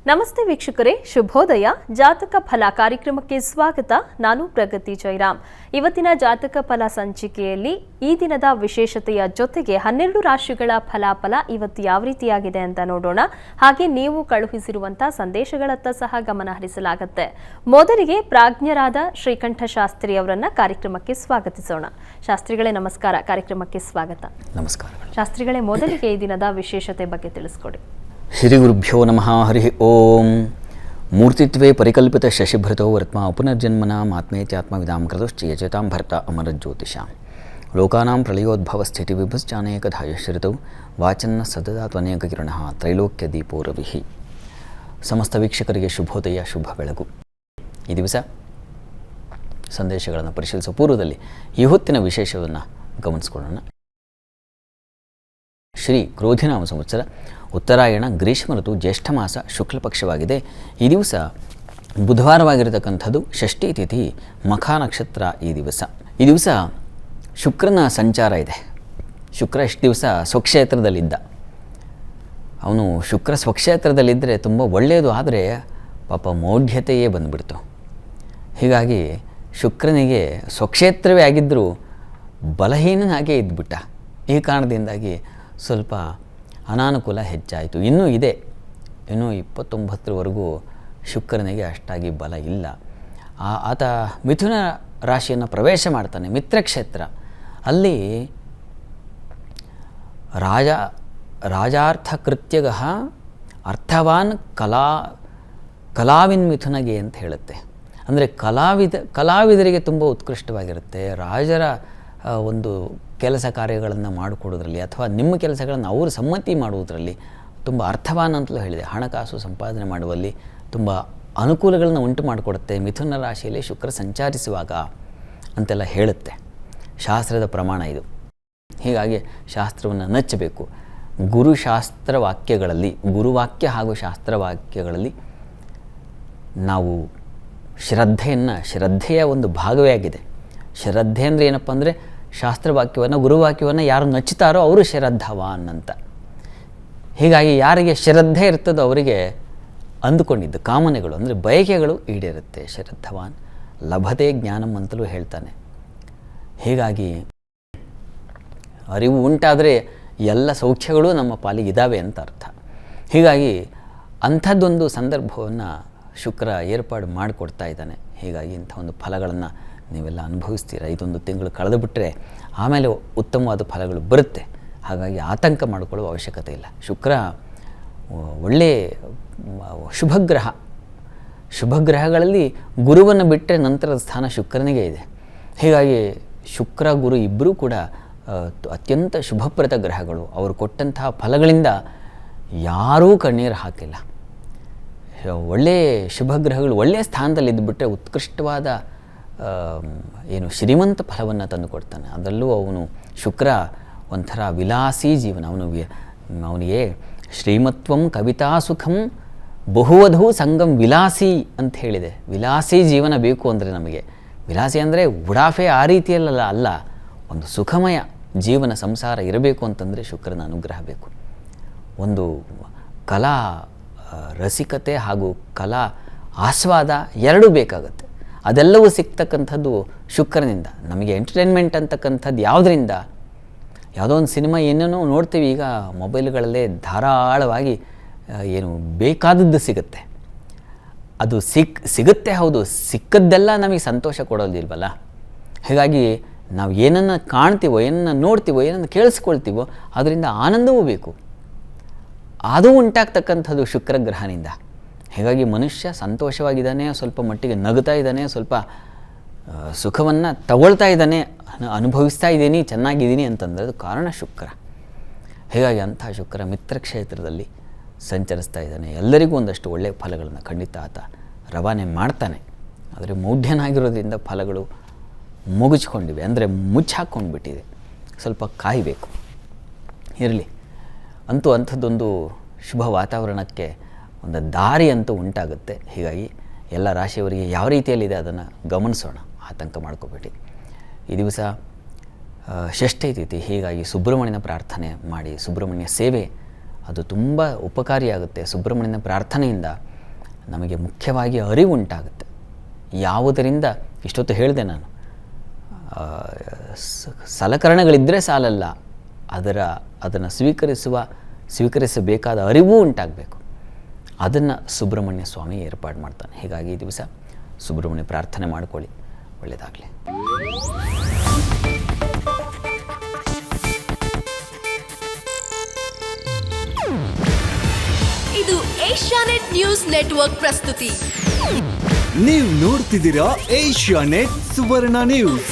ನಮಸ್ತೆ ವೀಕ್ಷಕರೇ, ಶುಭೋದಯ. ಜಾತಕ ಫಲ ಕಾರ್ಯಕ್ರಮಕ್ಕೆ ಸ್ವಾಗತ. ನಾನು ಪ್ರಗತಿ ಜೈರಾಮ್. ಇವತ್ತಿನ ಜಾತಕ ಫಲ ಸಂಚಿಕೆಯಲ್ಲಿ ಈ ದಿನದ ವಿಶೇಷತೆಯ ಜೊತೆಗೆ 12 ರಾಶಿಗಳ ಫಲಾಫಲ ಇವತ್ತು ಯಾವ ರೀತಿಯಾಗಿದೆ ಅಂತ ನೋಡೋಣ. ಹಾಗೆ ನೀವು ಕಳುಹಿಸಿರುವಂತಹ ಸಂದೇಶಗಳತ್ತ ಸಹ ಗಮನ ಹರಿಸಲಾಗುತ್ತೆ. ಮೊದಲಿಗೆ ಪ್ರಾಜ್ಞರಾದ ಶ್ರೀಕಂಠ ಶಾಸ್ತ್ರಿ ಅವರನ್ನ ಕಾರ್ಯಕ್ರಮಕ್ಕೆ ಸ್ವಾಗತಿಸೋಣ. ಶಾಸ್ತ್ರಿಗಳೇ ನಮಸ್ಕಾರ, ಕಾರ್ಯಕ್ರಮಕ್ಕೆ ಸ್ವಾಗತ. ನಮಸ್ಕಾರ ಶಾಸ್ತ್ರಿಗಳೇ, ಮೊದಲಿಗೆ ಈ ದಿನದ ವಿಶೇಷತೆ ಬಗ್ಗೆ ತಿಳಿಸ್ಕೊಡಿ. ಶ್ರೀ ಗುರುಭ್ಯೋ ನಮಃ. ಹರಿ ಓಂ. ಮೂರ್ತಿತ್ವೇ ಪರಿಕಲ್ಪಿತ ಶಶಿಭೃತೋ ವರ್ತ್ಮ ಪುನರ್ಜನ್ಮನ ಆತ್ಮೇತ್ಯಾತ್ಮವಿದಾಂ ಕೃತಶ್ಚಯಚೇತಾಂ ಭರ್ತ ಅಮರಜ್ಯೋತಿಷಾಂ ಲೋಕಾನಾಂ ಪ್ರಳಯೋದ್ಭವ ಸ್ಥಿತಿ ವಿಭಶ್ಚಾನೇಕಧಾಯಶ್ರಿತೌ ವಾಚನ್ನ ಸದಾ ತ್ವನೇಕ ಕಿರಣಃ ತ್ರೈಲೋಕ್ಯ ದೀಪೋ ರವಿಃ. ಸಮಸ್ತ ವೀಕ್ಷಕರಿಗೆ ಶುಭೋದಯ, ಶುಭ ಬೆಳಗು. ಈ ದಿವಸ ಸಂದೇಶಗಳನ್ನು ಪರಿಶೀಲಿಸುವ ಪೂರ್ವದಲ್ಲಿ ಈ ಹೊತ್ತಿನ ವಿಶೇಷವನ್ನು ಗಮನಿಸಿಕೊಳ್ಳೋಣ. ಶ್ರೀ ಕ್ರೋಧಿನಾಮ ಸಂವತ್ಸರ, ಉತ್ತರಾಯಣ, ಗ್ರೀಷ್ಮ ಋತು, ಜ್ಯೇಷ್ಠ ಮಾಸ, ಶುಕ್ಲ ಪಕ್ಷವಾಗಿದೆ. ಈ ದಿವಸ ಬುಧವಾರವಾಗಿರತಕ್ಕಂಥದ್ದು, ಷಷ್ಠಿ ತಿಥಿ, ಮಖ ನಕ್ಷತ್ರ. ಈ ದಿವಸ ಶುಕ್ರನ ಸಂಚಾರ ಇದೆ. ಶುಕ್ರ ಇಷ್ಟು ದಿವಸ ಸ್ವಕ್ಷೇತ್ರದಲ್ಲಿದ್ದ. ಅವನು ಶುಕ್ರ ಸ್ವಕ್ಷೇತ್ರದಲ್ಲಿದ್ದರೆ ತುಂಬ ಒಳ್ಳೆಯದು, ಆದರೆ ಪಾಪ ಮೌಢ್ಯತೆಯೇ ಬಂದುಬಿಡ್ತು. ಹೀಗಾಗಿ ಶುಕ್ರನಿಗೆ ಸ್ವಕ್ಷೇತ್ರವೇ ಆಗಿದ್ದರೂ ಬಲಹೀನನಾಗೇ ಇದ್ಬಿಟ್ಟ. ಈ ಕಾರಣದಿಂದಾಗಿ ಸ್ವಲ್ಪ ಅನಾನುಕೂಲ ಹೆಚ್ಚಾಯಿತು. ಇನ್ನೂ ಇದೆ, ಇನ್ನೂ 29ರವರೆಗೂ ಶುಕ್ರನಿಗೆ ಅಷ್ಟಾಗಿ ಬಲ ಇಲ್ಲ. ಆತ ಮಿಥುನ ರಾಶಿಯನ್ನು ಪ್ರವೇಶ ಮಾಡ್ತಾನೆ, ಮಿತ್ರಕ್ಷೇತ್ರ. ಅಲ್ಲಿ ರಾಜಾರ್ಥಕೃತ್ಯಗಃ ಅರ್ಥವಾನ್ ಕಲಾವಿನ್ ಮಿಥುನಗೆ ಅಂತ ಹೇಳುತ್ತೆ. ಅಂದರೆ ಕಲಾವಿದರಿಗೆ ತುಂಬ ಉತ್ಕೃಷ್ಟವಾಗಿರುತ್ತೆ. ರಾಜರ ಒಂದು ಕೆಲಸ ಕಾರ್ಯಗಳನ್ನು ಮಾಡಿಕೊಡೋದ್ರಲ್ಲಿ ಅಥವಾ ನಿಮ್ಮ ಕೆಲಸಗಳನ್ನು ಅವರು ಸಮ್ಮತಿ ಮಾಡುವುದರಲ್ಲಿ ತುಂಬ ಅರ್ಥವಾನ್ ಅಂತಲೂ ಹೇಳಿದೆ. ಹಣಕಾಸು ಸಂಪಾದನೆ ಮಾಡುವಲ್ಲಿ ತುಂಬ ಅನುಕೂಲಗಳನ್ನು ಉಂಟು ಮಾಡಿಕೊಡುತ್ತೆ ಮಿಥುನ ರಾಶಿಯಲ್ಲಿ ಶುಕ್ರ ಸಂಚರಿಸುವಾಗ ಅಂತೆಲ್ಲ ಹೇಳುತ್ತೆ. ಶಾಸ್ತ್ರದ ಪ್ರಮಾಣ ಇದು. ಹೀಗಾಗಿ ಶಾಸ್ತ್ರವನ್ನು ನಚ್ಚಬೇಕು. ಗುರುಶಾಸ್ತ್ರ ವಾಕ್ಯಗಳಲ್ಲಿ, ಗುರುವಾಕ್ಯ ಹಾಗೂ ಶಾಸ್ತ್ರವಾಕ್ಯಗಳಲ್ಲಿ ನಾವು ಶ್ರದ್ಧೆಯ ಒಂದು ಭಾಗವೇ ಆಗಿದೆ. ಶ್ರದ್ಧೆ ಅಂದರೆ ಏನಪ್ಪ ಅಂದರೆ, ಶಾಸ್ತ್ರವಾಕ್ಯವನ್ನು, ಗುರುವಾಕ್ಯವನ್ನು ಯಾರು ನಚ್ಚುತ್ತಾರೋ ಅವರು ಶ್ರದ್ಧಾವಾನ್ ಅಂತ. ಹೀಗಾಗಿ ಯಾರಿಗೆ ಶ್ರದ್ಧೆ ಇರ್ತದೋ ಅವರಿಗೆ ಅಂದುಕೊಂಡಿದ್ದು ಕಾಮನೆಗಳು ಅಂದರೆ ಬಯಕೆಗಳು ಈಡೇರುತ್ತೆ. ಶ್ರದ್ಧಾವಾನ್ ಲಭತೆ ಜ್ಞಾನಂ ಅಂತಲೂ ಹೇಳ್ತಾನೆ. ಹೀಗಾಗಿ ಅರಿವು ಉಂಟಾದರೆ ಎಲ್ಲ ಸೌಖ್ಯಗಳು ನಮ್ಮ ಪಾಲಿಗೆ ಇದ್ದಾವೆ ಅಂತ ಅರ್ಥ. ಹೀಗಾಗಿ ಅಂಥದ್ದೊಂದು ಸಂದರ್ಭವನ್ನು ಶುಕ್ರ ಏರ್ಪಾಡು ಮಾಡಿಕೊಡ್ತಾ ಇದ್ದಾನೆ. ಹೀಗಾಗಿ ಇಂಥ ಒಂದು ಫಲಗಳನ್ನು ನೀವೆಲ್ಲ ಅನುಭವಿಸ್ತೀರ. ಇದೊಂದು ತಿಂಗಳು ಕಳೆದು ಬಿಟ್ಟರೆ ಆಮೇಲೆ ಉತ್ತಮವಾದ ಫಲಗಳು ಬರುತ್ತೆ. ಹಾಗಾಗಿ ಆತಂಕ ಮಾಡಿಕೊಳ್ಳುವ ಅವಶ್ಯಕತೆ ಇಲ್ಲ. ಶುಕ್ರ ಒಳ್ಳೆಯ ಶುಭಗ್ರಹಗಳಲ್ಲಿ ಗುರುವನ್ನು ಬಿಟ್ಟರೆ ನಂತರದ ಸ್ಥಾನ ಶುಕ್ರನಿಗೆ ಇದೆ. ಹೀಗಾಗಿ ಶುಕ್ರ ಗುರು ಇಬ್ಬರೂ ಕೂಡ ಅತ್ಯಂತ ಶುಭಪ್ರದ ಗ್ರಹಗಳು. ಅವರು ಕೊಟ್ಟಂತಹ ಫಲಗಳಿಂದ ಯಾರೂ ಕಣ್ಣೀರು ಹಾಕಿಲ್ಲ. ಒಳ್ಳೆಯ ಶುಭಗ್ರಹಗಳು ಒಳ್ಳೆಯ ಸ್ಥಾನದಲ್ಲಿದ್ದುಬಿಟ್ರೆ ಉತ್ಕೃಷ್ಟವಾದ ಶ್ರೀಮಂತ ಫಲವನ್ನು ತಂದು ಕೊಡ್ತಾನೆ. ಅದರಲ್ಲೂ ಅವನು ಶುಕ್ರ ಒಂಥರ ವಿಲಾಸಿ ಜೀವನ. ಅವನಿಗೆ ಶ್ರೀಮತ್ವಂ ಕವಿತಾ ಸುಖಂ ಬಹುವಧೂ ಸಂಗಮ್ ವಿಲಾಸಿ ಅಂತ ಹೇಳಿದೆ. ವಿಲಾಸಿ ಜೀವನ ಬೇಕು ಅಂದರೆ ನಮಗೆ, ವಿಲಾಸಿ ಅಂದರೆ ಉಡಾಫೆ ಆ ರೀತಿಯಲ್ಲ ಅಲ್ಲ, ಒಂದು ಸುಖಮಯ ಜೀವನ ಸಂಸಾರ ಇರಬೇಕು ಅಂತಂದರೆ ಶುಕ್ರನ ಅನುಗ್ರಹ ಬೇಕು. ಒಂದು ಕಲಾ ರಸಿಕತೆ ಹಾಗೂ ಕಲಾ ಆಸ್ವಾದ ಎರಡೂ ಬೇಕಾಗುತ್ತೆ. ಅದೆಲ್ಲವೂ ಸಿಗ್ತಕ್ಕಂಥದ್ದು ಶುಕ್ರನಿಂದ. ನಮಗೆ ಎಂಟರ್ಟೈನ್ಮೆಂಟ್ ಅಂತಕ್ಕಂಥದ್ದು ಯಾವುದರಿಂದ? ಯಾವುದೋ ಒಂದು ಸಿನಿಮಾ ಏನೇನೋ ನೋಡ್ತೀವಿ. ಈಗ ಮೊಬೈಲ್ಗಳಲ್ಲೇ ಧಾರಾಳವಾಗಿ ಬೇಕಾದದ್ದು ಸಿಗುತ್ತೆ. ಅದು ಸಿಗುತ್ತೆ, ಹೌದು. ಸಿಕ್ಕದ್ದೆಲ್ಲ ನಮಗೆ ಸಂತೋಷ ಕೊಡೋದಿಲ್ವಲ್ಲ. ಹೀಗಾಗಿ ನಾವು ಏನನ್ನು ಕಾಣ್ತೀವೋ, ಏನನ್ನು ನೋಡ್ತೀವೋ, ಏನನ್ನು ಕೇಳಿಸ್ಕೊಳ್ತೀವೋ ಅದರಿಂದ ಆನಂದವೂ ಬೇಕು. ಅದು ಉಂಟಾಗ್ತಕ್ಕಂಥದ್ದು ಶುಕ್ರಗ್ರಹನಿಂದ. ಹೀಗಾಗಿ ಮನುಷ್ಯ ಸಂತೋಷವಾಗಿದ್ದಾನೆ, ಸ್ವಲ್ಪ ಮಟ್ಟಿಗೆ ನಗುತ್ತಾ ಇದ್ದಾನೆ, ಸ್ವಲ್ಪ ಸುಖವನ್ನು ತಗೊಳ್ತಾ ಇದ್ದಾನೆ, ಅನುಭವಿಸ್ತಾ ಇದ್ದೀನಿ, ಚೆನ್ನಾಗಿದ್ದೀನಿ ಅಂತಂದರೆ ಅದು ಕಾರಣ ಶುಕ್ರ. ಹೀಗಾಗಿ ಅಂಥ ಶುಕ್ರ ಮಿತ್ರಕ್ಷೇತ್ರದಲ್ಲಿ ಸಂಚರಿಸ್ತಾ ಇದ್ದಾನೆ. ಎಲ್ಲರಿಗೂ ಒಂದಷ್ಟು ಒಳ್ಳೆಯ ಫಲಗಳನ್ನು ಖಂಡಿತ ಆತ ರವಾನೆ ಮಾಡ್ತಾನೆ. ಆದರೆ ಮೌಢ್ಯನಾಗಿರೋದ್ರಿಂದ ಫಲಗಳು ಮುಗಿಸ್ಕೊಂಡಿವೆ, ಅಂದರೆ ಮುಚ್ಚಾಕ್ಕೊಂಡು ಬಿಟ್ಟಿದೆ. ಸ್ವಲ್ಪ ಕಾಯಬೇಕು. ಇರಲಿ, ಅಂಥದ್ದೊಂದು ಶುಭ ವಾತಾವರಣಕ್ಕೆ ಒಂದು ದಾರಿ ಅಂತೂ ಉಂಟಾಗುತ್ತೆ. ಹೀಗಾಗಿ ಎಲ್ಲ ರಾಶಿಯವರಿಗೆ ಯಾವ ರೀತಿಯಲ್ಲಿದೆ ಅದನ್ನು ಗಮನಿಸೋಣ, ಆತಂಕ ಮಾಡ್ಕೋಬೇಡಿ. ಈ ದಿವಸ ಷಷ್ಠಿ ತಿಥಿ. ಹೀಗಾಗಿ ಸುಬ್ರಹ್ಮಣ್ಯನ ಪ್ರಾರ್ಥನೆ ಮಾಡಿ, ಸುಬ್ರಹ್ಮಣ್ಯ ಸೇವೆ ಅದು ತುಂಬ ಉಪಕಾರಿಯಾಗುತ್ತೆ. ಸುಬ್ರಹ್ಮಣ್ಯನ ಪ್ರಾರ್ಥನೆಯಿಂದ ನಮಗೆ ಮುಖ್ಯವಾಗಿ ಅರಿವು ಉಂಟಾಗುತ್ತೆ. ಯಾವುದರಿಂದ ಇಷ್ಟೊತ್ತು ಹೇಳಿದೆ ನಾನು, ಸಲಕರಣೆಗಳಿದ್ದರೆ ಸಾಲಲ್ಲ, ಅದನ್ನು ಸ್ವೀಕರಿಸಬೇಕಾದ ಅರಿವು ಉಂಟಾಗಬೇಕು. ಅದನ್ನು ಸುಬ್ರಹ್ಮಣ್ಯ ಸ್ವಾಮಿ ಏರ್ಪಾಡು ಮಾಡ್ತಾನೆ. ಹೀಗಾಗಿ ಈ ದಿವಸ ಸುಬ್ರಹ್ಮಣ್ಯ ಪ್ರಾರ್ಥನೆ ಮಾಡ್ಕೊಳ್ಳಿ, ಒಳ್ಳೆಯದಾಗಲಿ. ಇದು ಏಷ್ಯಾನೆಟ್ ನ್ಯೂಸ್ ನೆಟ್ವರ್ಕ್ ಪ್ರಸ್ತುತಿ. ನೀವು ನೋಡ್ತಿದ್ದೀರಾ ಏಷ್ಯಾನೆಟ್ ಸುವರ್ಣ ನ್ಯೂಸ್.